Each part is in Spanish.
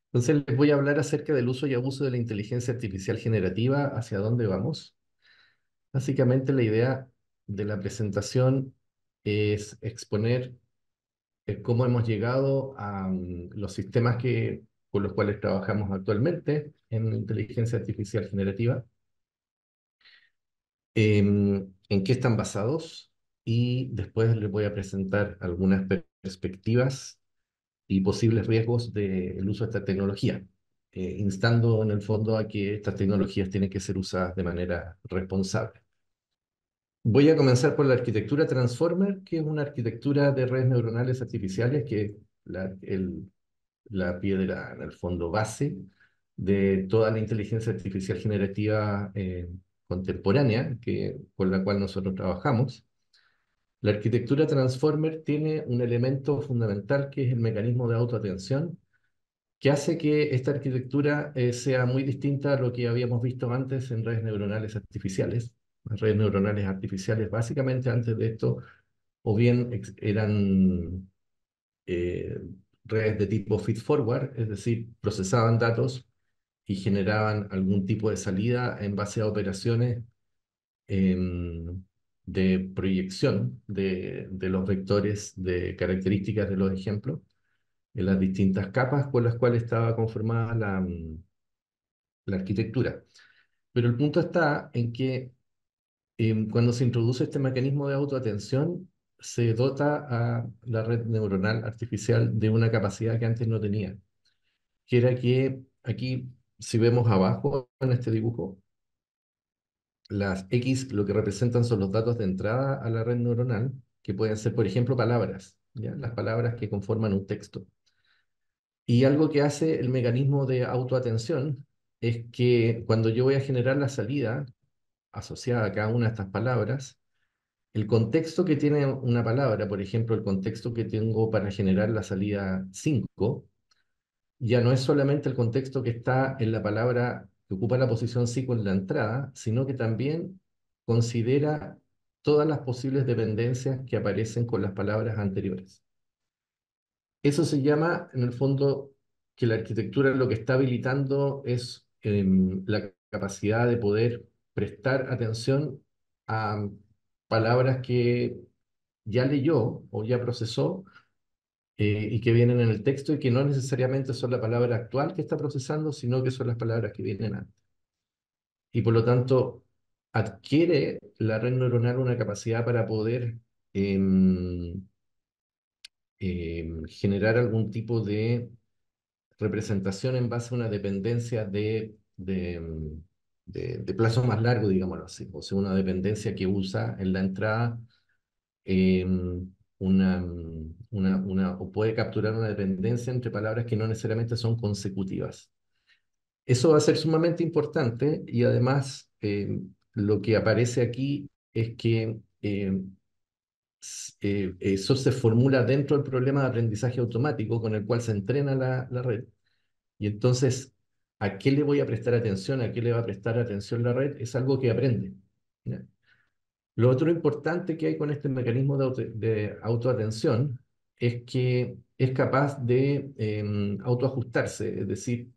Entonces les voy a hablar acerca del uso y abuso de la inteligencia artificial generativa, hacia dónde vamos. Básicamente la idea de la presentación es exponer cómo hemos llegado a los sistemas con los cuales trabajamos actualmente en inteligencia artificial generativa, en qué están basados y después les voy a presentar algunas perspectivas y posibles riesgos del uso de esta tecnología, instando en el fondo a que estas tecnologías tienen que ser usadas de manera responsable. Voy a comenzar por la arquitectura Transformer, que es una arquitectura de redes neuronales artificiales, que es la piedra, en el fondo, base de toda la inteligencia artificial generativa contemporánea con la cual nosotros trabajamos. La arquitectura Transformer tiene un elemento fundamental que es el mecanismo de autoatención, que hace que esta arquitectura sea muy distinta a lo que habíamos visto antes en redes neuronales artificiales. Las redes neuronales artificiales, básicamente antes de esto, o bien eran eh, redes de tipo feed-forward, es decir, procesaban datos y generaban algún tipo de salida en base a operaciones de proyección de los vectores de características de los ejemplos en las distintas capas con las cuales estaba conformada la arquitectura. Pero el punto está en que cuando se introduce este mecanismo de autoatención, se dota a la red neuronal artificial de una capacidad que antes no tenía, que era que aquí, si vemos abajo en este dibujo, las X lo que representan son los datos de entrada a la red neuronal, que pueden ser, por ejemplo, palabras, ¿ya? Las palabras que conforman un texto. Y algo que hace el mecanismo de autoatención es que cuando yo voy a generar la salida asociada a cada una de estas palabras, el contexto que tiene una palabra, por ejemplo, el contexto que tengo para generar la salida 5, ya no es solamente el contexto que está en la palabra que ocupa la posición 5 en la entrada, sino que también considera todas las posibles dependencias que aparecen con las palabras anteriores. Eso se llama, en el fondo, que la arquitectura lo que está habilitando es la capacidad de poder prestar atención a palabras que ya leyó o ya procesó y que vienen en el texto y que no necesariamente son la palabra actual que está procesando, sino que son las palabras que vienen antes. Y por lo tanto, adquiere la red neuronal una capacidad para poder em, generar algún tipo de representación en base a una dependencia de plazo más largo, digámoslo así, o sea, una dependencia que usa en la entrada eh, o puede capturar una dependencia entre palabras que no necesariamente son consecutivas. Eso va a ser sumamente importante y además lo que aparece aquí es que eso se formula dentro del problema de aprendizaje automático con el cual se entrena la red. Y entonces, ¿a qué le voy a prestar atención? ¿A qué le va a prestar atención la red? Es algo que aprende, ¿ya? Lo otro importante que hay con este mecanismo de autoatención es que es capaz de autoajustarse, es decir,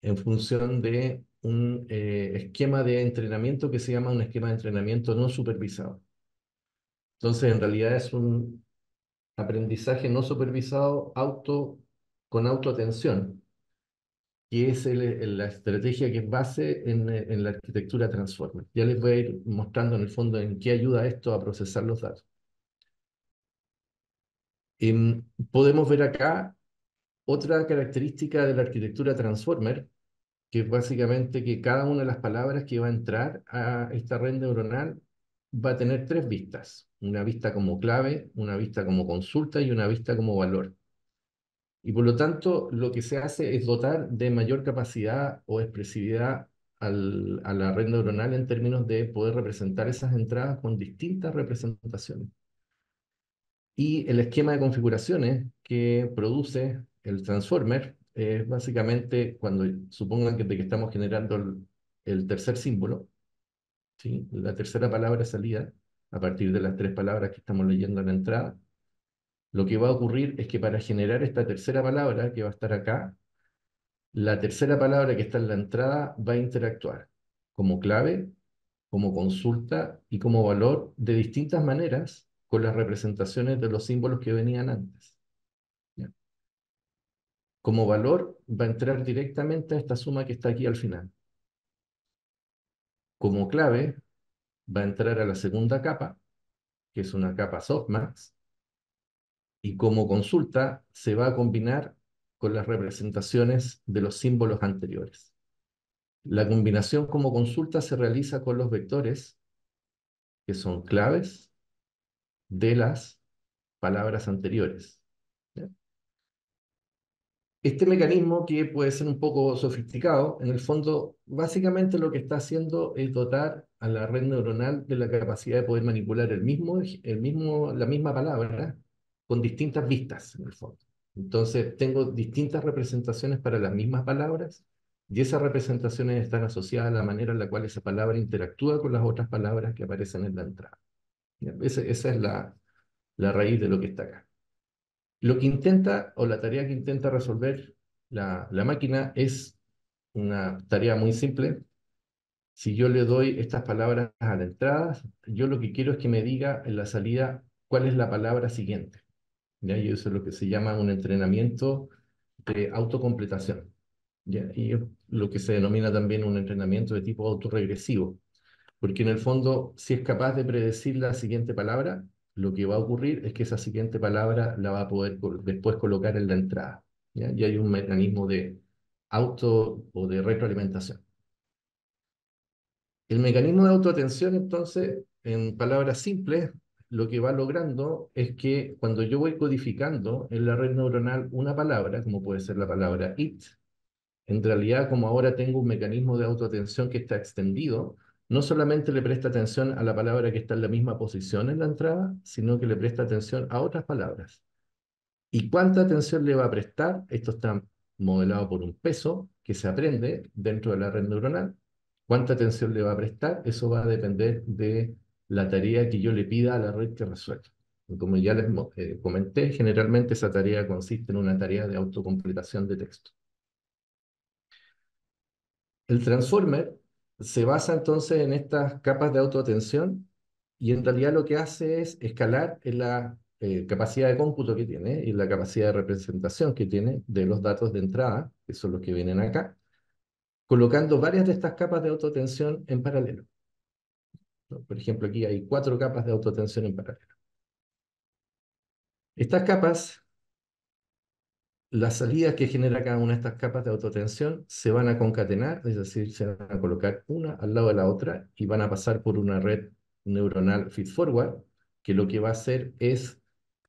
en función de un esquema de entrenamiento que se llama un esquema de entrenamiento no supervisado. Entonces, en realidad es un aprendizaje no supervisado con autoatención, que es la estrategia que es base en la arquitectura Transformer. Ya les voy a ir mostrando en el fondo en qué ayuda esto a procesar los datos. Podemos ver acá otra característica de la arquitectura Transformer, que es básicamente que cada una de las palabras que va a entrar a esta red neuronal va a tener tres vistas: una vista como clave, una vista como consulta y una vista como valor. Y por lo tanto, lo que se hace es dotar de mayor capacidad o expresividad a la red neuronal en términos de poder representar esas entradas con distintas representaciones. Y el esquema de configuraciones que produce el transformer es básicamente cuando supongan de que estamos generando el tercer símbolo, ¿sí? La tercera palabra salida, a partir de las tres palabras que estamos leyendo en la entrada. Lo que va a ocurrir es que para generar esta tercera palabra que va a estar acá, La tercera palabra que está en la entrada va a interactuar como clave, como consulta y como valor de distintas maneras con las representaciones de los símbolos que venían antes. ¿Ya? Como valor va a entrar directamente a esta suma que está aquí al final. Como clave va a entrar a la segunda capa, que es una capa softmax, y como consulta se va a combinar con las representaciones de los símbolos anteriores. La combinación como consulta se realiza con los vectores, que son claves de las palabras anteriores. ¿Ya? Este mecanismo, que puede ser un poco sofisticado, en el fondo, básicamente lo que está haciendo es dotar a la red neuronal de la capacidad de poder manipular la misma palabra con distintas vistas, en el fondo. Entonces, tengo distintas representaciones para las mismas palabras y esas representaciones están asociadas a la manera en la cual esa palabra interactúa con las otras palabras que aparecen en la entrada. ¿Ya? Esa es la raíz de lo que está acá. Lo que intenta, o la tarea que intenta resolver la máquina es una tarea muy simple. Si yo le doy estas palabras a la entrada, yo lo que quiero es que me diga en la salida cuál es la palabra siguiente. ¿Ya? Y eso es lo que se llama un entrenamiento de autocompletación. ¿Ya? Y es lo que se denomina también un entrenamiento de tipo autorregresivo. Porque en el fondo, si es capaz de predecir la siguiente palabra, lo que va a ocurrir es que esa siguiente palabra la va a poder después colocar en la entrada. ¿Ya? Y hay un mecanismo de auto o de retroalimentación. El mecanismo de autoatención, entonces, en palabras simples, lo que va logrando es que cuando yo voy codificando en la red neuronal una palabra, como puede ser la palabra it, en realidad, como ahora tengo un mecanismo de autoatención que está extendido, no solamente le presta atención a la palabra que está en la misma posición en la entrada, sino que le presta atención a otras palabras. ¿Y cuánta atención le va a prestar? Esto está modelado por un peso que se aprende dentro de la red neuronal. ¿Cuánta atención le va a prestar? Eso va a depender de la tarea que yo le pida a la red que resuelva. Y como ya les comenté, generalmente esa tarea consiste en una tarea de autocompletación de texto. El transformer se basa entonces en estas capas de autoatención y en realidad lo que hace es escalar en la capacidad de cómputo que tiene y la capacidad de representación que tiene de los datos de entrada, que son los que vienen acá, colocando varias de estas capas de autoatención en paralelo, ¿no? Por ejemplo, aquí hay 4 capas de autoatención en paralelo. Estas capas, las salidas que genera cada una de estas capas de autotensión se van a concatenar, es decir, se van a colocar una al lado de la otra y van a pasar por una red neuronal feedforward, que lo que va a hacer es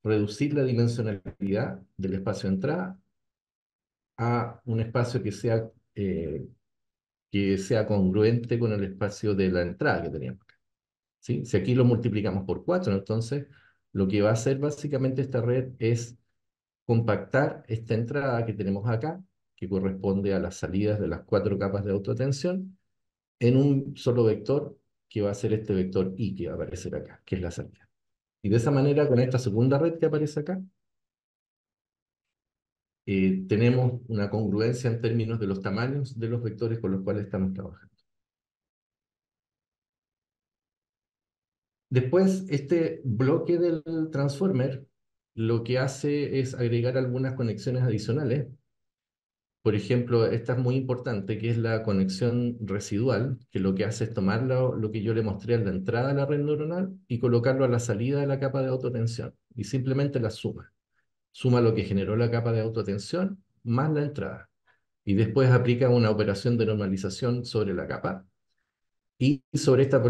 reducir la dimensionalidad del espacio de entrada a un espacio que sea congruente con el espacio de la entrada que teníamos acá. ¿Sí? Si aquí lo multiplicamos por 4, entonces lo que va a hacer básicamente esta red es compactar esta entrada que tenemos acá, que corresponde a las salidas de las 4 capas de autotensión, en un solo vector, que va a ser este vector I que va a aparecer acá, que es la salida. Y de esa manera, con esta segunda red que aparece acá, tenemos una congruencia en términos de los tamaños de los vectores con los cuales estamos trabajando. Después, este bloque del transformer lo que hace es agregar algunas conexiones adicionales. Por ejemplo, esta es muy importante, que es la conexión residual, que lo que hace es tomar lo que yo le mostré en la entrada de la red neuronal y colocarlo a la salida de la capa de autotensión. Y simplemente la suma. Suma lo que generó la capa de autotensión más la entrada. Y después aplica una operación de normalización sobre la capa. Y sobre esta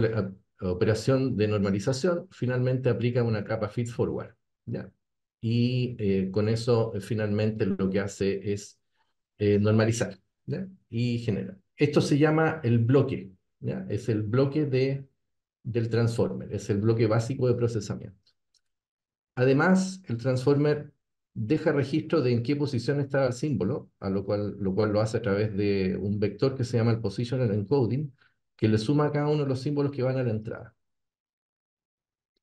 operación de normalización, finalmente aplica una capa feed forward. ¿Ya? Y con eso, finalmente, lo que hace es normalizar, ¿ya? Y genera. Esto se llama el bloque, ¿ya? Es el bloque del transformer, es el bloque básico de procesamiento. Además, el transformer deja registro de en qué posición está el símbolo, lo cual lo hace a través de un vector que se llama el positional encoding, que le suma a cada uno de los símbolos que van a la entrada.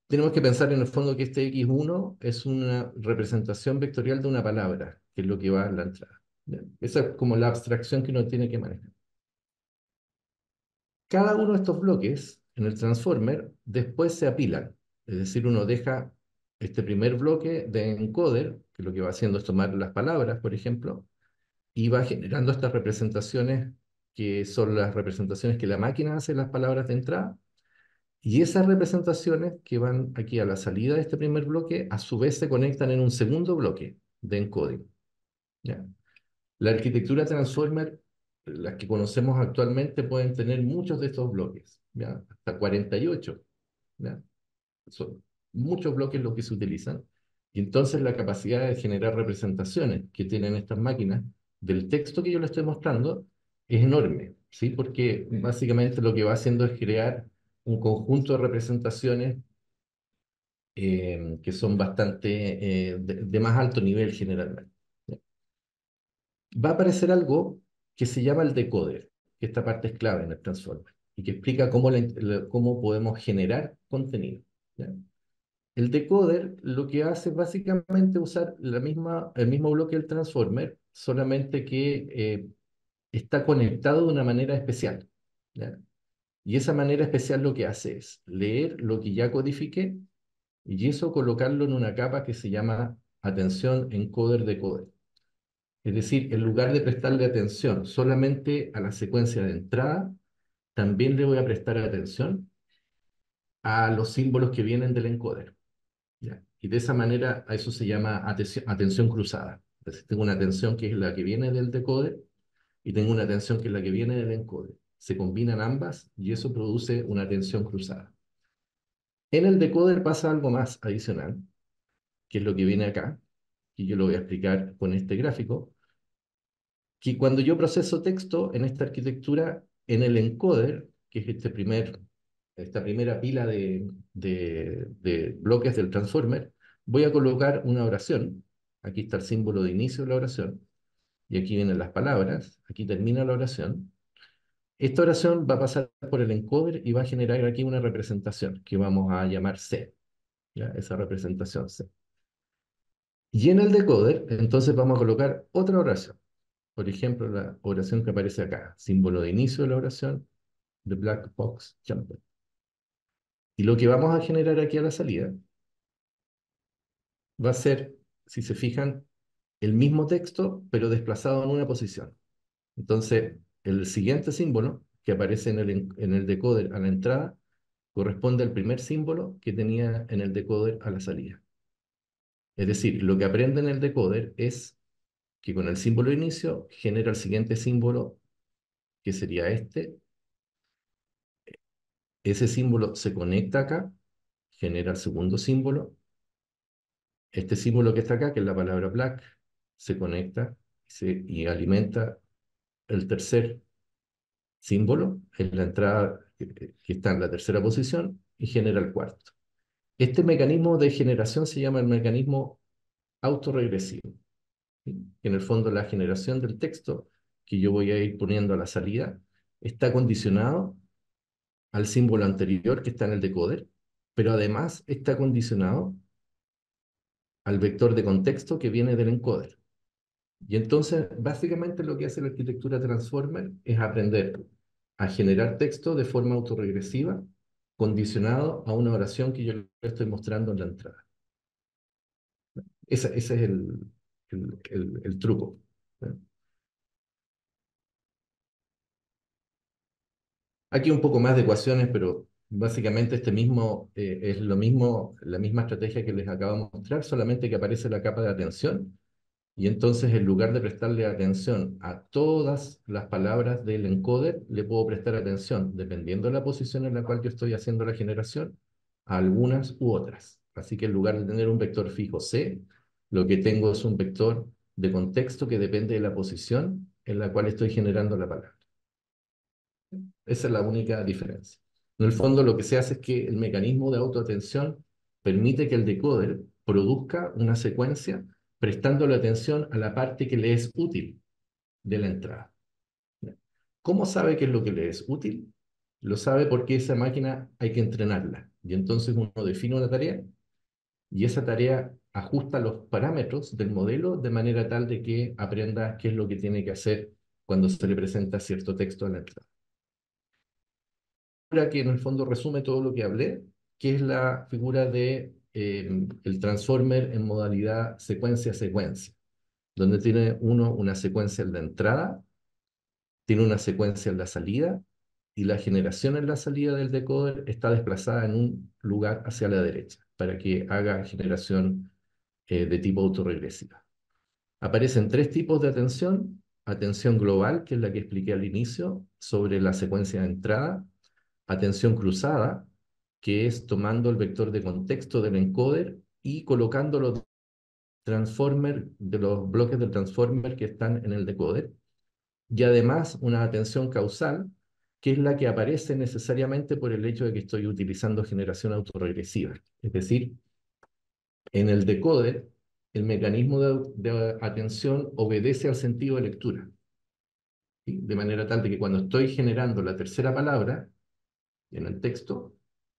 Tenemos que pensar en el fondo que este X1 es una representación vectorial de una palabra, que es lo que va en la entrada. ¿Ya? Esa es como la abstracción que uno tiene que manejar. Cada uno de estos bloques en el transformer después se apilan. Es decir, uno deja este primer bloque de encoder, que lo que va haciendo es tomar las palabras, por ejemplo, y va generando estas representaciones que son las representaciones que la máquina hace las palabras de entrada. Y esas representaciones que van aquí a la salida de este primer bloque, a su vez se conectan en un segundo bloque de encoding. ¿Ya? La arquitectura Transformer, las que conocemos actualmente, pueden tener muchos de estos bloques, ¿ya? Hasta 48, ¿ya? Son muchos bloques los que se utilizan. Y entonces la capacidad de generar representaciones que tienen estas máquinas del texto que yo les estoy mostrando es enorme, ¿sí? Porque básicamente lo que va haciendo es crear un conjunto de representaciones que son bastante de más alto nivel generalmente. ¿Ya? Va a aparecer algo que se llama el decoder, que esta parte es clave en el Transformer, y que explica cómo podemos generar contenido. ¿Ya? El decoder lo que hace es básicamente usar el mismo bloque del Transformer, solamente que está conectado de una manera especial. ¿Ya? Y esa manera especial lo que hace es leer lo que ya codifiqué y eso colocarlo en una capa que se llama atención encoder-decoder. Es decir, en lugar de prestarle atención solamente a la secuencia de entrada, también le voy a prestar atención a los símbolos que vienen del encoder. ¿Ya? Y de esa manera a eso se llama atención cruzada. Es decir, tengo una atención que es la que viene del decoder y tengo una atención que es la que viene del encoder. Se combinan ambas y eso produce una atención cruzada. En el decoder pasa algo más adicional, que es lo que viene acá, y yo lo voy a explicar con este gráfico, que cuando yo proceso texto en esta arquitectura, en el encoder, que es esta primera pila de bloques del transformer, voy a colocar una oración. Aquí está el símbolo de inicio de la oración, y aquí vienen las palabras, aquí termina la oración. Esta oración va a pasar por el encoder y va a generar aquí una representación que vamos a llamar C, ¿ya? Esa representación C. Y en el decoder, entonces vamos a colocar otra oración. Por ejemplo, la oración que aparece acá, símbolo de inicio de la oración, the black box jumper. Y lo que vamos a generar aquí a la salida va a ser, si se fijan, el mismo texto, pero desplazado en una posición. Entonces, el siguiente símbolo que aparece en el decoder a la entrada corresponde al primer símbolo que tenía en el decoder a la salida. Es decir, lo que aprende en el decoder es que con el símbolo de inicio genera el siguiente símbolo, que sería este. Ese símbolo se conecta acá, genera el segundo símbolo. Este símbolo que está acá, que es la palabra black, se conecta y alimenta el tercer símbolo en la entrada que está en la tercera posición y genera el cuarto. Este mecanismo de generación se llama el mecanismo autorregresivo. ¿Sí? En el fondo, la generación del texto que yo voy a ir poniendo a la salida está condicionado al símbolo anterior que está en el decoder, pero además está condicionado al vector de contexto que viene del encoder. Y entonces, básicamente lo que hace la arquitectura Transformer es aprender a generar texto de forma autorregresiva, condicionado a una oración que yo le estoy mostrando en la entrada. Ese es el truco. ¿No? Aquí un poco más de ecuaciones, pero básicamente es lo mismo, la misma estrategia que les acabo de mostrar, solamente que aparece la capa de atención. Y entonces, en lugar de prestarle atención a todas las palabras del encoder, le puedo prestar atención, dependiendo de la posición en la cual yo estoy haciendo la generación, a algunas u otras. Así que en lugar de tener un vector fijo C, lo que tengo es un vector de contexto que depende de la posición en la cual estoy generando la palabra. Esa es la única diferencia. En el fondo, lo que se hace es que el mecanismo de autoatención permite que el decoder produzca una secuencia prestando la atención a la parte que le es útil de la entrada. ¿Cómo sabe qué es lo que le es útil? Lo sabe porque esa máquina hay que entrenarla. Y entonces uno define una tarea y esa tarea ajusta los parámetros del modelo de manera tal de que aprenda qué es lo que tiene que hacer cuando se le presenta cierto texto a la entrada. Ahora que en el fondo resume todo lo que hablé, que es la figura de el transformer en modalidad secuencia-secuencia, donde tiene uno una secuencia en la entrada, tiene una secuencia en la salida, y la generación en la salida del decoder está desplazada en un lugar hacia la derecha, para que haga generación de tipo autorregresiva. Aparecen tres tipos de atención: atención global, que es la que expliqué al inicio, sobre la secuencia de entrada; atención cruzada, que es tomando el vector de contexto del encoder y colocando los transformer de los bloques del transformer que están en el decoder; y además una atención causal, que es la que aparece necesariamente por el hecho de que estoy utilizando generación autorregresiva. Es decir, en el decoder, el mecanismo de atención obedece al sentido de lectura, ¿sí? De manera tal de que cuando estoy generando la tercera palabra en el texto,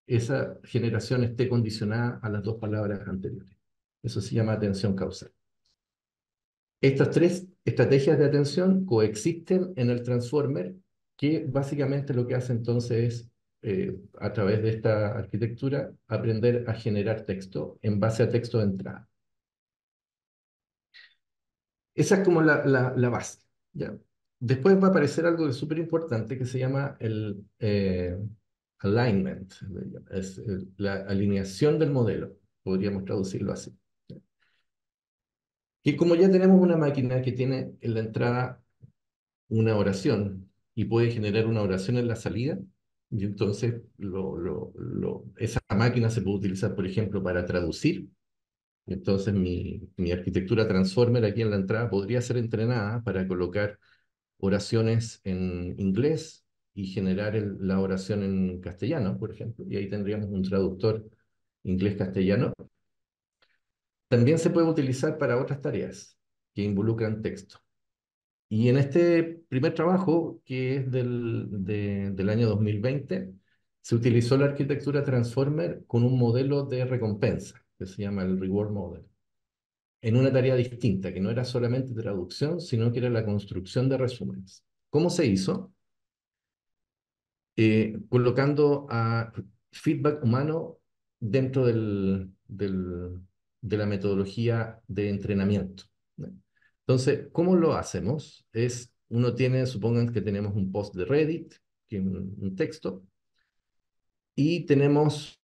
esa generación esté condicionada a las dos palabras anteriores. Eso se llama atención causal. Estas tres estrategias de atención coexisten en el transformer, que básicamente lo que hace entonces es, a través de esta arquitectura, aprender a generar texto en base a texto de entrada. Esa es como la base, ¿ya? Después va a aparecer algo que es súper importante, que se llama el alignment, es la alineación del modelo, podríamos traducirlo así. Que como ya tenemos una máquina que tiene en la entrada una oración y puede generar una oración en la salida, y entonces esa máquina se puede utilizar, por ejemplo, para traducir. Entonces mi arquitectura transformer aquí en la entrada podría ser entrenada para colocar oraciones en inglés y generar la oración en castellano, por ejemplo, y ahí tendríamos un traductor inglés-castellano. También se puede utilizar para otras tareas que involucran texto. Y en este primer trabajo, que es del año 2020, se utilizó la arquitectura Transformer con un modelo de recompensa, que se llama el Reward Model, en una tarea distinta, que no era solamente traducción, sino que era la construcción de resúmenes. ¿Cómo se hizo? Colocando a feedback humano dentro de la metodología de entrenamiento, ¿no? Entonces, ¿cómo lo hacemos? Uno tiene, supongan que tenemos un post de Reddit, que es un texto, y vamos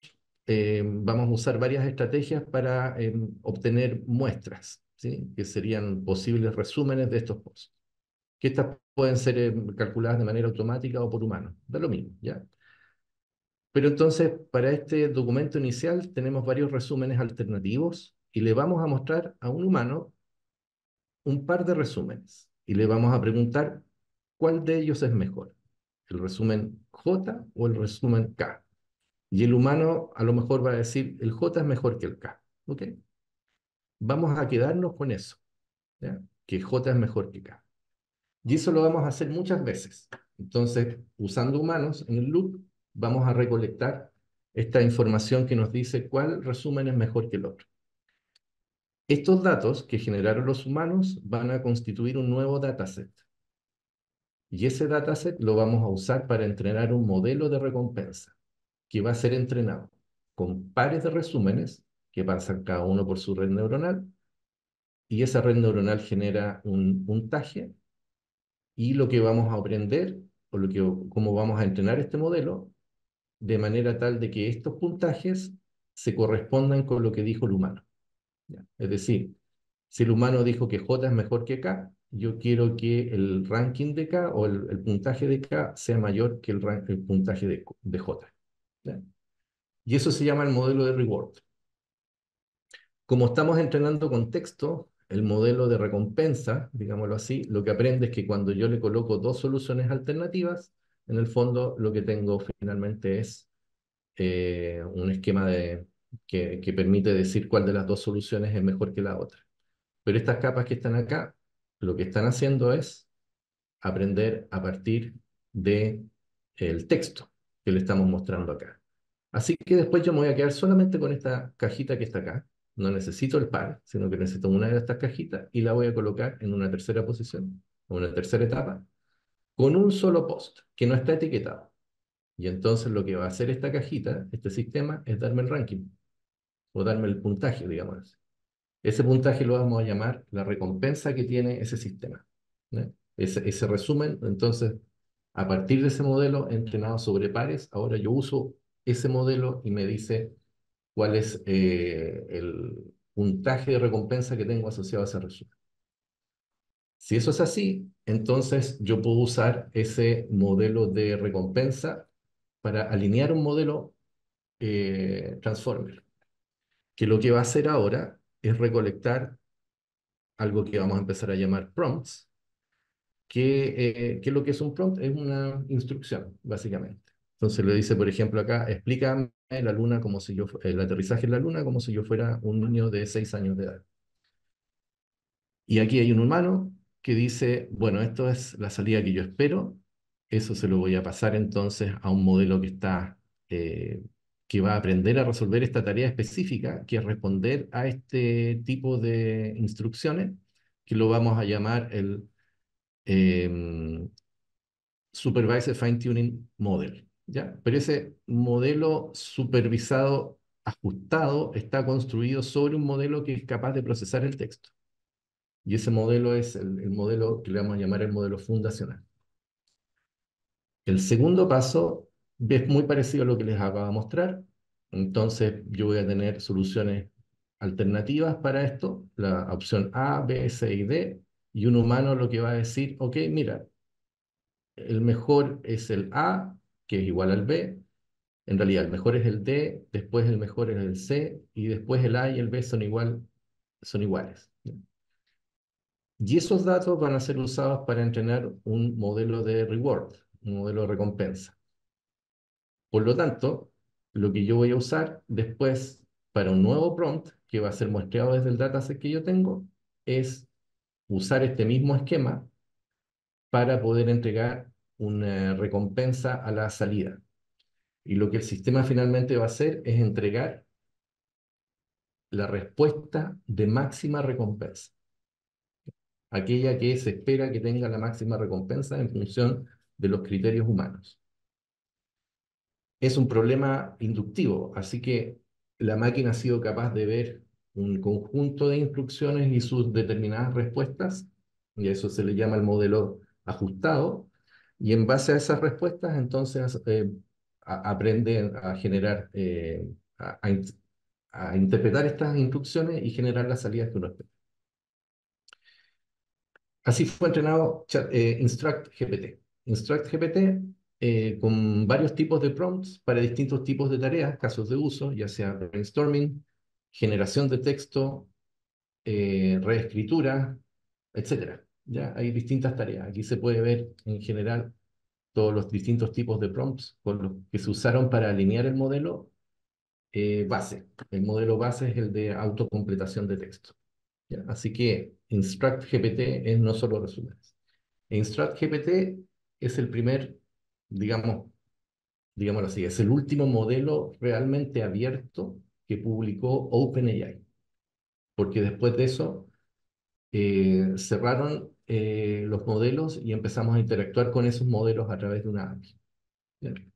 a usar varias estrategias para obtener muestras, ¿sí? Que serían posibles resúmenes de estos posts, que estas pueden ser calculadas de manera automática o por humano, da lo mismo, ¿ya? Pero entonces, para este documento inicial tenemos varios resúmenes alternativos y le vamos a mostrar a un humano un par de resúmenes y le vamos a preguntar cuál de ellos es mejor, el resumen J o el resumen K. Y el humano a lo mejor va a decir, el J es mejor que el K, ¿ok? Vamos a quedarnos con eso, ¿ya? Que J es mejor que K. Y eso lo vamos a hacer muchas veces. Entonces, usando humanos en el loop, vamos a recolectar esta información que nos dice cuál resumen es mejor que el otro. Estos datos que generaron los humanos van a constituir un nuevo dataset. Y ese dataset lo vamos a usar para entrenar un modelo de recompensa, que va a ser entrenado con pares de resúmenes que pasan cada uno por su red neuronal, y esa red neuronal genera un puntaje, y lo que vamos a aprender, cómo vamos a entrenar este modelo, de manera tal de que estos puntajes se correspondan con lo que dijo el humano, ¿ya? Es decir, si el humano dijo que J es mejor que K, yo quiero que el ranking de K o el puntaje de K sea mayor que el puntaje de J, ¿ya? Y eso se llama el modelo de reward. Como estamos entrenando con texto, el modelo de recompensa, digámoslo así, lo que aprende es que cuando yo le coloco dos soluciones alternativas, en el fondo lo que tengo finalmente es un esquema que permite decir cuál de las dos soluciones es mejor que la otra. Pero estas capas que están acá, lo que están haciendo es aprender a partir de el texto que le estamos mostrando acá. Así que después yo me voy a quedar solamente con esta cajita que está acá, no necesito el par, sino que necesito una de estas cajitas y la voy a colocar en una tercera posición, o una tercera etapa, con un solo post que no está etiquetado. Y entonces lo que va a hacer esta cajita, este sistema, es darme el ranking o darme el puntaje, digamos así. Ese puntaje lo vamos a llamar la recompensa que tiene ese sistema, ¿no? Ese resumen, entonces, a partir de ese modelo entrenado sobre pares, ahora yo uso ese modelo y me dice cuál es el puntaje de recompensa que tengo asociado a ese resumen. Si eso es así, entonces yo puedo usar ese modelo de recompensa para alinear un modelo Transformer, que lo que va a hacer ahora es recolectar algo que vamos a empezar a llamar prompts, que lo que es un prompt es una instrucción, básicamente. Entonces le dice, por ejemplo, acá, explícame la luna como si yo, el aterrizaje en la luna como si yo fuera un niño de 6 años de edad. Y aquí hay un humano que dice, bueno, esto es la salida que yo espero, eso se lo voy a pasar entonces a un modelo eh, que va a aprender a resolver esta tarea específica, que es responder a este tipo de instrucciones, que lo vamos a llamar el em, Supervised Fine Tuning Model, ¿ya? Pero ese modelo supervisado ajustado está construido sobre un modelo que es capaz de procesar el texto. Y ese modelo es el modelo que le vamos a llamar el modelo fundacional. El segundo paso es muy parecido a lo que les acabo de mostrar. Entonces yo voy a tener soluciones alternativas para esto, la opción A, B, C y D, y un humano lo que va a decir, ok, mira, el mejor es el A, que es igual al B, en realidad el mejor es el D, después el mejor es el C, y después el A y el B son iguales. Y esos datos van a ser usados para entrenar un modelo de reward, un modelo de recompensa. Por lo tanto, lo que yo voy a usar después para un nuevo prompt, que va a ser muestreado desde el dataset que yo tengo, es usar este mismo esquema para poder entregar una recompensa a la salida. Y lo que el sistema finalmente va a hacer es entregar la respuesta de máxima recompensa, aquella que se espera que tenga la máxima recompensa en función de los criterios humanos. Es un problema inductivo, así que la máquina ha sido capaz de ver un conjunto de instrucciones y sus determinadas respuestas, y a eso se le llama el modelo ajustado, y en base a esas respuestas, entonces aprende a generar, a interpretar estas instrucciones y generar las salidas que uno espera. Así fue entrenado InstructGPT. InstructGPT con varios tipos de prompts para distintos tipos de tareas, casos de uso, ya sea brainstorming, generación de texto, reescritura, etcétera. Ya hay distintas tareas. Aquí se puede ver en general todos los distintos tipos de prompts con los que se usaron para alinear el modelo base. El modelo base es el de autocompletación de texto. ¿Ya? Así que InstructGPT es no solo resúmenes. InstructGPT es el primer, digamos, digámoslo así, es el último modelo realmente abierto que publicó OpenAI, porque después de eso cerraron los modelos y empezamos a interactuar con esos modelos a través de una API. Bien.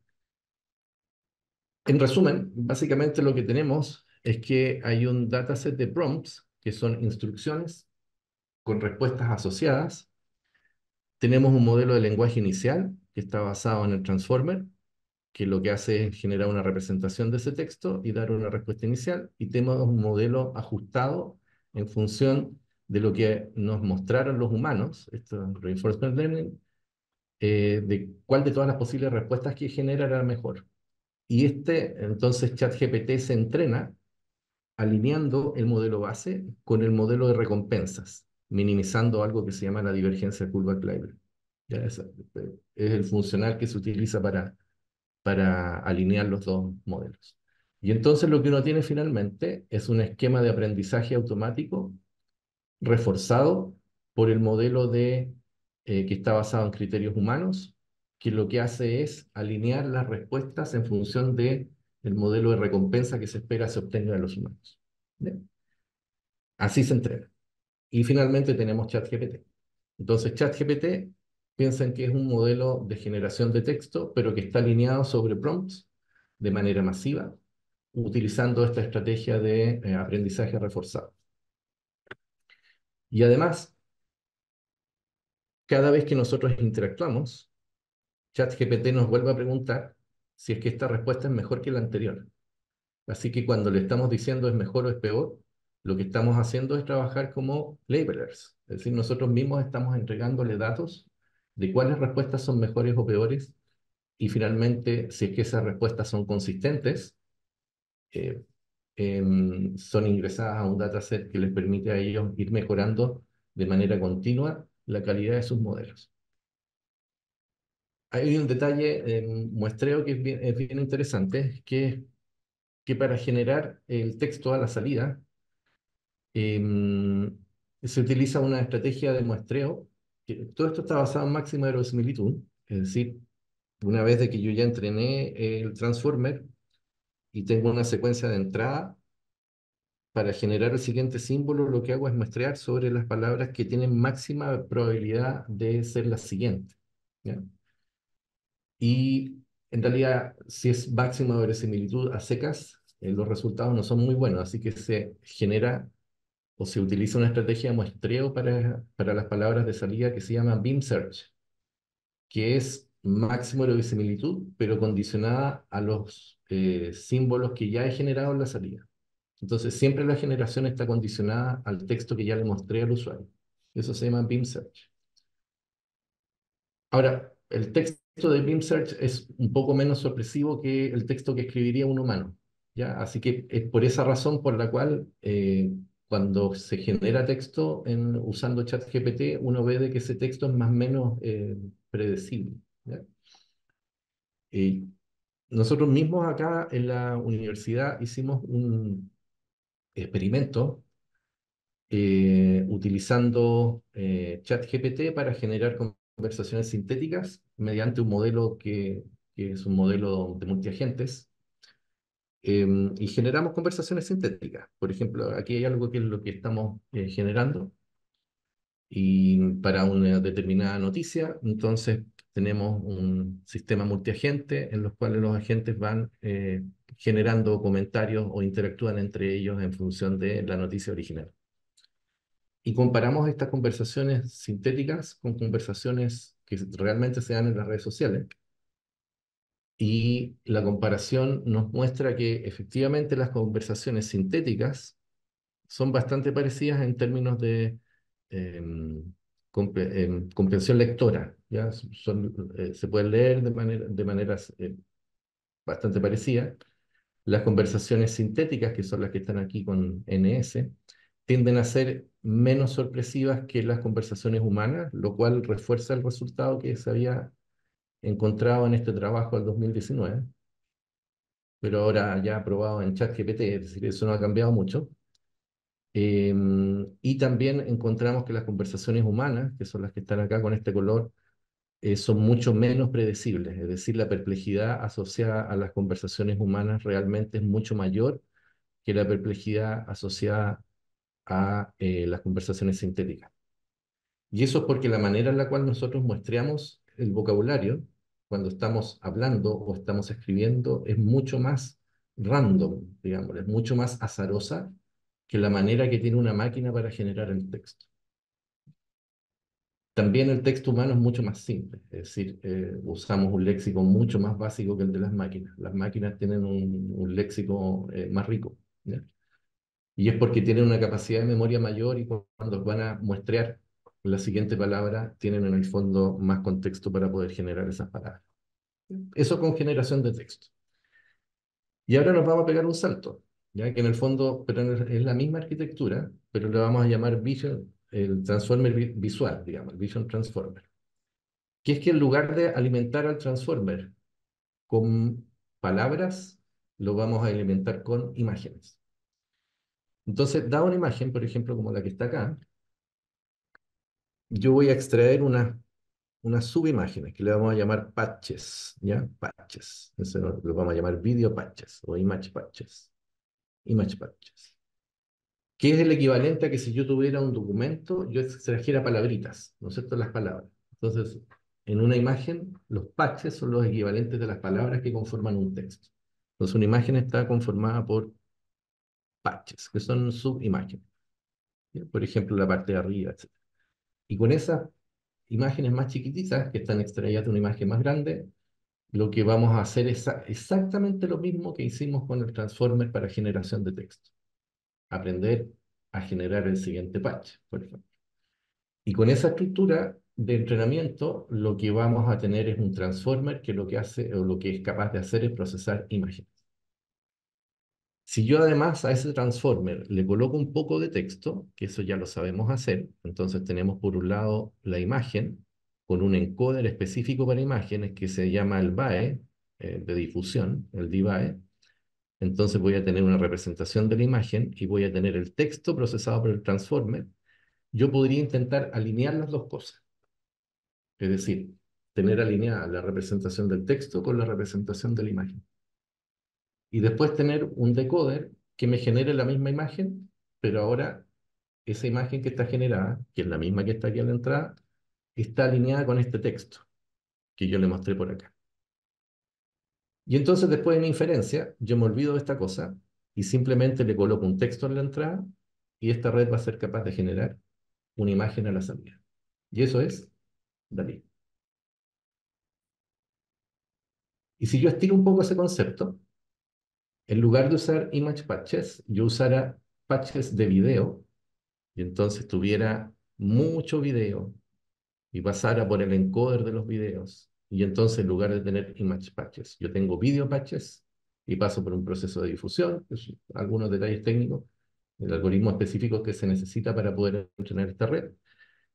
En resumen, básicamente lo que tenemos es que hay un dataset de prompts, que son instrucciones con respuestas asociadas. Tenemos un modelo de lenguaje inicial que está basado en el Transformer, que lo que hace es generar una representación de ese texto y dar una respuesta inicial. Y tenemos un modelo ajustado en función de lo que nos mostraron los humanos, esto es Reinforcement Learning, de cuál de todas las posibles respuestas que genera era la mejor. Y entonces, ChatGPT se entrena alineando el modelo base con el modelo de recompensas, minimizando algo que se llama la divergencia Kullback Library. Ya es el funcional que se utiliza para alinear los dos modelos. Y entonces lo que uno tiene finalmente es un esquema de aprendizaje automático reforzado por el modelo que está basado en criterios humanos, que lo que hace es alinear las respuestas en función del modelo de recompensa que se espera se obtenga de los humanos. ¿Bien? Así se entrena. Y finalmente tenemos ChatGPT. Entonces, ChatGPT, piensan que es un modelo de generación de texto, pero que está alineado sobre prompts de manera masiva, utilizando esta estrategia de aprendizaje reforzado. Y además, cada vez que nosotros interactuamos, ChatGPT nos vuelve a preguntar si es que esta respuesta es mejor que la anterior. Así que cuando le estamos diciendo es mejor o es peor, lo que estamos haciendo es trabajar como labelers. Es decir, nosotros mismos estamos entregándole datos de cuáles respuestas son mejores o peores y finalmente, si es que esas respuestas son consistentes, eh, son ingresadas a un dataset que les permite a ellos ir mejorando de manera continua la calidad de sus modelos. Hay un detalle en muestreo que es bien interesante, que para generar el texto a la salida, se utiliza una estrategia de muestreo, que todo esto está basado en máxima de verosimilitud, es decir, una vez de que yo ya entrené el transformer y tengo una secuencia de entrada, para generar el siguiente símbolo, lo que hago es muestrear sobre las palabras que tienen máxima probabilidad de ser las siguientes. ¿Ya? Y en realidad, si es máxima verosimilitud a secas, los resultados no son muy buenos, así que se genera o se utiliza una estrategia de muestreo para las palabras de salida que se llama Beam Search, que es máximo de verosimilitud, pero condicionada a los símbolos que ya he generado en la salida. Entonces, siempre la generación está condicionada al texto que ya le mostré al usuario. Eso se llama Beam Search. Ahora, el texto de Beam Search es un poco menos sorpresivo que el texto que escribiría un humano, ¿ya? Así que es por esa razón por la cual cuando se genera texto usando ChatGPT, uno ve de que ese texto es más o menos predecible, ¿ya? Y nosotros mismos acá en la universidad hicimos un experimento utilizando ChatGPT para generar conversaciones sintéticas mediante un modelo que es un modelo de multiagentes. Y generamos conversaciones sintéticas. Por ejemplo, aquí hay algo que es lo que estamos generando y para una determinada noticia, entonces tenemos un sistema multiagente en los cuales los agentes van generando comentarios o interactúan entre ellos en función de la noticia original. Y comparamos estas conversaciones sintéticas con conversaciones que realmente se dan en las redes sociales. Y la comparación nos muestra que efectivamente las conversaciones sintéticas son bastante parecidas en términos de comprensión lectora. ¿Ya? Se pueden leer de maneras bastante parecidas. Las conversaciones sintéticas, que son las que están aquí con NS, tienden a ser menos sorpresivas que las conversaciones humanas, lo cual refuerza el resultado que se había encontrado en este trabajo del 2019, pero ahora ya aprobado en ChatGPT, es decir, eso no ha cambiado mucho. Y también encontramos que las conversaciones humanas, que son las que están acá con este color, son mucho menos predecibles, es decir, la perplejidad asociada a las conversaciones humanas realmente es mucho mayor que la perplejidad asociada a las conversaciones sintéticas. Y eso es porque la manera en la cual nosotros muestreamos el vocabulario, cuando estamos hablando o estamos escribiendo, es mucho más random, digamos, es mucho más azarosa que la manera que tiene una máquina para generar el texto. También el texto humano es mucho más simple, es decir, usamos un léxico mucho más básico que el de las máquinas. Las máquinas tienen un léxico más rico, ¿ya? Y es porque tienen una capacidad de memoria mayor y cuando van a muestrear la siguiente palabra, tienen en el fondo más contexto para poder generar esas palabras. Eso con generación de texto. Y ahora nos vamos a pegar un salto, ya que en el fondo pero es la misma arquitectura, pero le vamos a llamar Vision, el Transformer visual, digamos, el Vision Transformer. Que es que en lugar de alimentar al Transformer con palabras, lo vamos a alimentar con imágenes. Entonces, da una imagen, por ejemplo, como la que está acá, yo voy a extraer unas subimágenes que le vamos a llamar patches, ¿ya? Patches. Eso lo vamos a llamar video patches o image patches. Image patches. que es el equivalente a que si yo tuviera un documento, yo extrajera palabritas, ¿no es cierto? Las palabras. Entonces, en una imagen, los patches son los equivalentes de las palabras que conforman un texto. Entonces, una imagen está conformada por patches, que son subimágenes. ¿Ya? Por ejemplo, la parte de arriba, etc. Y con esas imágenes más chiquititas, que están extraídas de una imagen más grande, lo que vamos a hacer es exactamente lo mismo que hicimos con el Transformer para generación de texto. Aprender a generar el siguiente patch, por ejemplo. Y con esa estructura de entrenamiento, lo que vamos a tener es un transformer que lo que hace o lo que es capaz de hacer es procesar imágenes. Si yo además a ese transformer le coloco un poco de texto, que eso ya lo sabemos hacer, entonces tenemos por un lado la imagen con un encoder específico para imágenes que se llama el BAE, de difusión, el DBAE. Entonces voy a tener una representación de la imagen y voy a tener el texto procesado por el transformer. Yo podría intentar alinear las dos cosas. Es decir, tener alineada la representación del texto con la representación de la imagen. Y después tener un decoder que me genere la misma imagen, pero ahora esa imagen que está generada, que es la misma que está aquí en la entrada, está alineada con este texto que yo le mostré por acá. Y entonces después en inferencia, yo me olvido de esta cosa y simplemente le coloco un texto en la entrada y esta red va a ser capaz de generar una imagen a la salida. Y eso es Dalí. Y si yo estiro un poco ese concepto, en lugar de usar image patches, yo usara patches de video y entonces tuviera mucho video y pasara por el encoder de los videos. Y entonces en lugar de tener image patches, yo tengo video patches y paso por un proceso de difusión, pues, algunos detalles técnicos, el algoritmo específico que se necesita para poder entrenar esta red.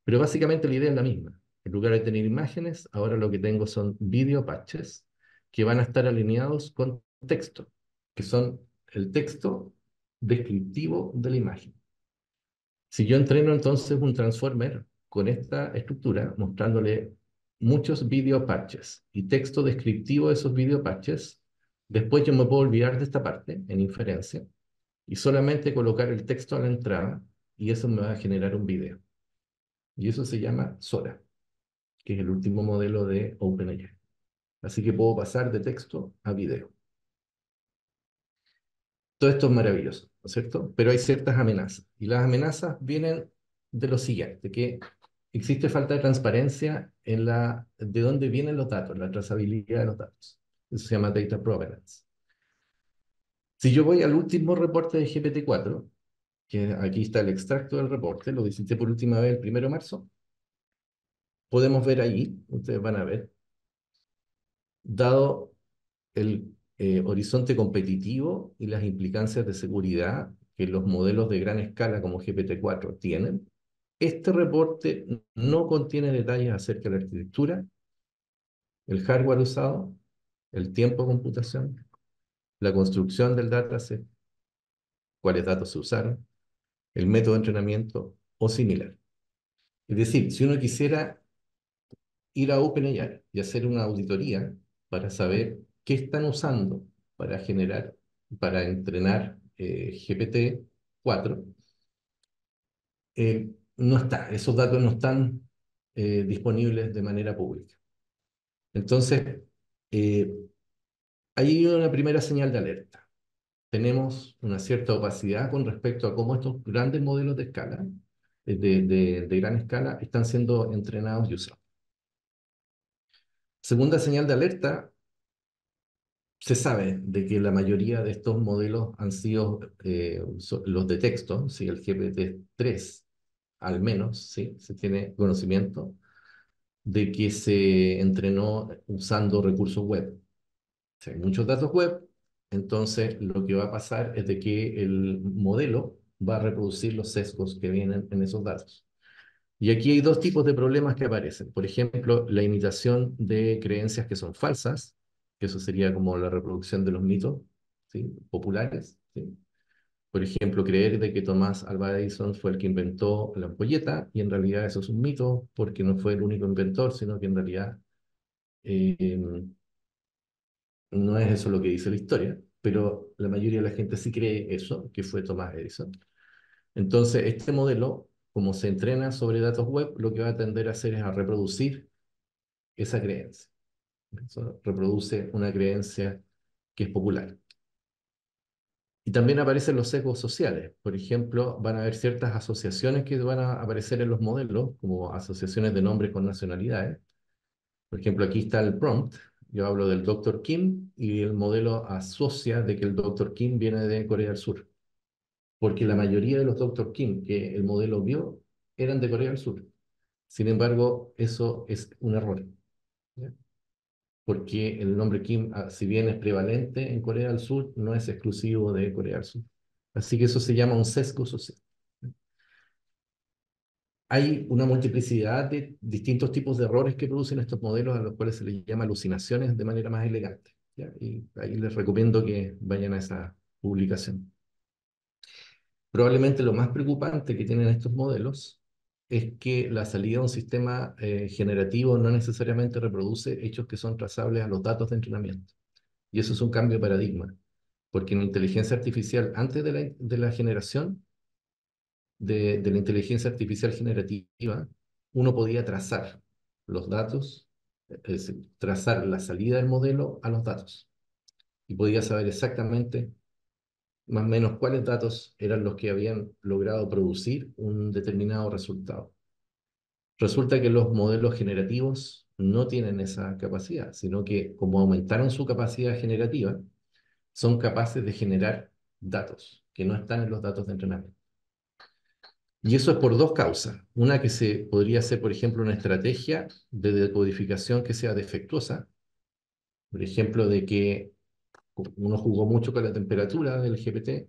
Pero básicamente la idea es la misma. En lugar de tener imágenes, ahora lo que tengo son video patches que van a estar alineados con texto, que son el texto descriptivo de la imagen. Si yo entreno entonces un transformer con esta estructura, mostrándole muchos video patches y texto descriptivo de esos video patches, después yo me puedo olvidar de esta parte en inferencia y solamente colocar el texto a la entrada y eso me va a generar un video. Y eso se llama Sora, que es el último modelo de OpenAI. Así que puedo pasar de texto a video. Todo esto es maravilloso, ¿no es cierto? Pero hay ciertas amenazas. Y las amenazas vienen de lo siguiente, que existe falta de transparencia en de dónde vienen los datos, la trazabilidad de los datos. Eso se llama data provenance. Si yo voy al último reporte de GPT-4, que aquí está el extracto del reporte, lo visité por última vez el 1 de marzo, podemos ver ahí, ustedes van a ver, dado el horizonte competitivo y las implicancias de seguridad que los modelos de gran escala como GPT-4 tienen, este reporte no contiene detalles acerca de la arquitectura, el hardware usado, el tiempo de computación, la construcción del dataset, cuáles datos se usaron, el método de entrenamiento o similar. Es decir, si uno quisiera ir a OpenAI y hacer una auditoría para saber qué están usando para generar, para entrenar GPT-4, no está, esos datos no están disponibles de manera pública. Entonces, eh, hay una primera señal de alerta. Tenemos una cierta opacidad con respecto a cómo estos grandes modelos de escala, de gran escala, están siendo entrenados y usados. Segunda señal de alerta, se sabe de que la mayoría de estos modelos han sido los de texto, ¿sí? El GPT-3 al menos, ¿sí? Se tiene conocimiento de que se entrenó usando recursos web. Si hay muchos datos web, entonces lo que va a pasar es de que el modelo va a reproducir los sesgos que vienen en esos datos. Y aquí hay dos tipos de problemas que aparecen. Por ejemplo, la imitación de creencias que son falsas, que eso sería como la reproducción de los mitos, ¿sí? Populares, ¿sí? Por ejemplo, creer de que Tomás Alva Edison fue el que inventó la ampolleta, y en realidad eso es un mito, porque no fue el único inventor, sino que en realidad eh, no es eso lo que dice la historia, pero la mayoría de la gente sí cree eso, que fue Tomás Edison. Entonces, este modelo, como se entrena sobre datos web, lo que va a tender a hacer es a reproducir esa creencia. Eso reproduce una creencia que es popular. Y también aparecen los sesgos sociales. Por ejemplo, van a haber ciertas asociaciones que van a aparecer en los modelos, como asociaciones de nombres con nacionalidades. Por ejemplo, aquí está el prompt. Yo hablo del Dr. Kim y el modelo asocia de que el Dr. Kim viene de Corea del Sur. Porque la mayoría de los Dr. Kim que el modelo vio eran de Corea del Sur. Sin embargo, eso es un error, ¿ya? Porque el nombre Kim, si bien es prevalente en Corea del Sur, no es exclusivo de Corea del Sur. Así que eso se llama un sesgo social. Hay una multiplicidad de distintos tipos de errores que producen estos modelos, a los cuales se les llama alucinaciones de manera más elegante, ¿ya? Y ahí les recomiendo que vayan a esa publicación. Probablemente lo más preocupante que tienen estos modelos es que la salida de un sistema generativo no necesariamente reproduce hechos que son trazables a los datos de entrenamiento. Y eso es un cambio de paradigma, porque en inteligencia artificial, antes de la generación de la inteligencia artificial generativa, uno podía trazar los datos, es decir, trazar la salida del modelo a los datos. Y podía saber exactamente más o menos cuáles datos eran los que habían logrado producir un determinado resultado. Resulta que los modelos generativos no tienen esa capacidad, sino que como aumentaron su capacidad generativa, son capaces de generar datos que no están en los datos de entrenamiento. Y eso es por dos causas. Una que se podría ser, por ejemplo, una estrategia de decodificación que sea defectuosa. Por ejemplo, de que uno jugó mucho con la temperatura del GPT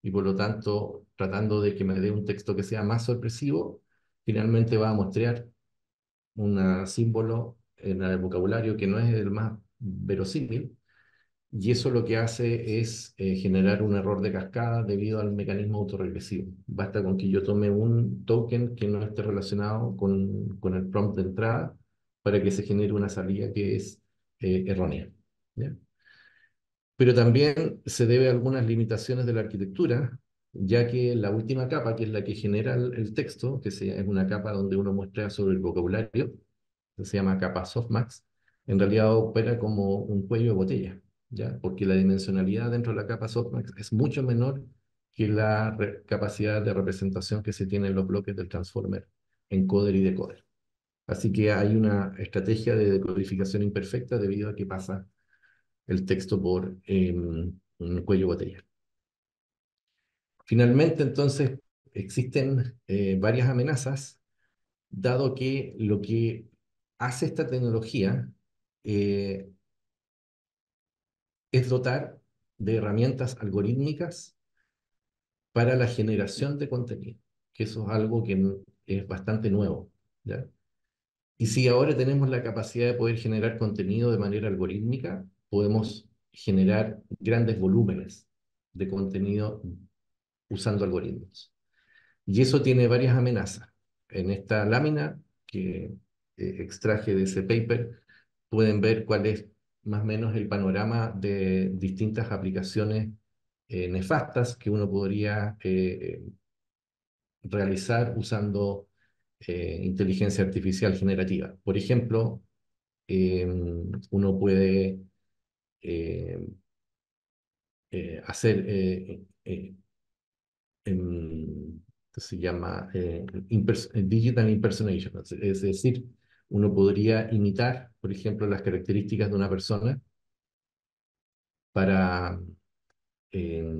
y por lo tanto, tratando de que me dé un texto que sea más sorpresivo, finalmente va a mostrar un símbolo en el vocabulario que no es el más verosímil, y eso lo que hace es generar un error de cascada debido al mecanismo autorregresivo. Basta con que yo tome un token que no esté relacionado con el prompt de entrada para que se genere una salida que es errónea, ¿ya? Pero también se debe a algunas limitaciones de la arquitectura, ya que la última capa, que es la que genera el texto, es una capa donde uno muestra sobre el vocabulario, que se llama capa softmax, en realidad opera como un cuello de botella, ¿ya? Porque la dimensionalidad dentro de la capa softmax es mucho menor que la capacidad de representación que se tiene en los bloques del transformer encoder y decoder. Así que hay una estrategia de decodificación imperfecta debido a que pasa el texto por un cuello de botella. Finalmente, entonces, existen varias amenazas, dado que lo que hace esta tecnología eh, es dotar de herramientas algorítmicas para la generación de contenido, que eso es algo que es bastante nuevo, ¿ya? Y si ahora tenemos la capacidad de poder generar contenido de manera algorítmica, podemos generar grandes volúmenes de contenido usando algoritmos. Y eso tiene varias amenazas. En esta lámina que extraje de ese paper, pueden ver cuál es más o menos el panorama de distintas aplicaciones nefastas que uno podría realizar usando inteligencia artificial generativa. Por ejemplo, uno puede eh, hacer que se llama digital impersonation, es decir, uno podría imitar, por ejemplo, las características de una persona para eh,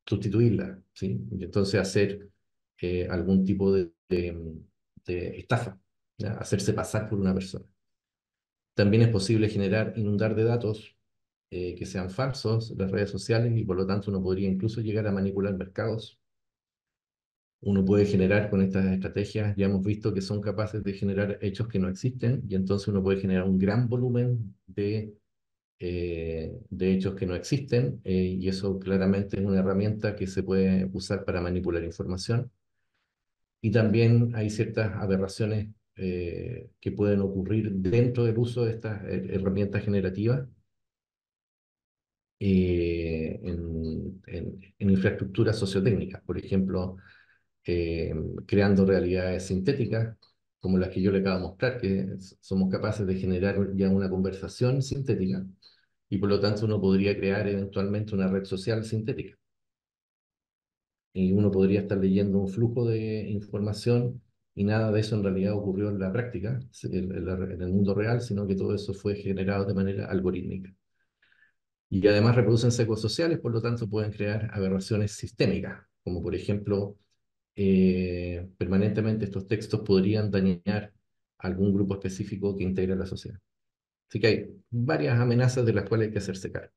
sustituirla, ¿sí? Y entonces hacer algún tipo de estafa, ¿ya? Hacerse pasar por una persona. También es posible inundar de datos que sean falsos las redes sociales y por lo tanto uno podría incluso llegar a manipular mercados. Uno puede generar con estas estrategias, ya hemos visto que son capaces de generar hechos que no existen y entonces uno puede generar un gran volumen de hechos que no existen y eso claramente es una herramienta que se puede usar para manipular información. Y también hay ciertas aberraciones que pueden ocurrir dentro del uso de estas herramientas generativas en infraestructuras sociotécnicas. Por ejemplo, eh, creando realidades sintéticas, como las que yo le acabo de mostrar, que somos capaces de generar ya una conversación sintética, y por lo tanto uno podría crear eventualmente una red social sintética. Y uno podría estar leyendo un flujo de información y nada de eso en realidad ocurrió en la práctica, en el mundo real, sino que todo eso fue generado de manera algorítmica. Y además reproducen sesgos sociales, por lo tanto pueden crear aberraciones sistémicas, como por ejemplo, permanentemente estos textos podrían dañar a algún grupo específico que integra la sociedad. Así que hay varias amenazas de las cuales hay que hacerse cargo.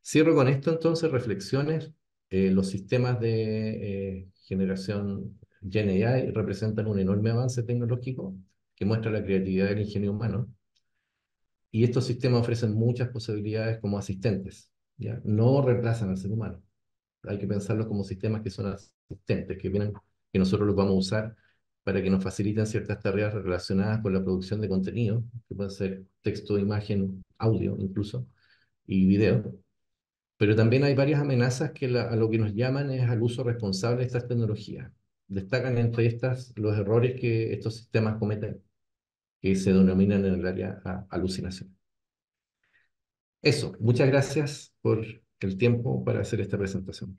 Cierro con esto entonces, reflexiones. Los sistemas de generación GenAI representan un enorme avance tecnológico que muestra la creatividad del ingenio humano. Y estos sistemas ofrecen muchas posibilidades como asistentes, ¿ya? No reemplazan al ser humano. Hay que pensarlos como sistemas que son asistentes, que vienen, que nosotros los vamos a usar para que nos faciliten ciertas tareas relacionadas con la producción de contenido, que pueden ser texto, imagen, audio incluso, y video. Pero también hay varias amenazas que a lo que nos llaman es al uso responsable de estas tecnologías. Destacan entre estas los errores que estos sistemas cometen, que se denominan en el área alucinación. Eso, muchas gracias por el tiempo para hacer esta presentación.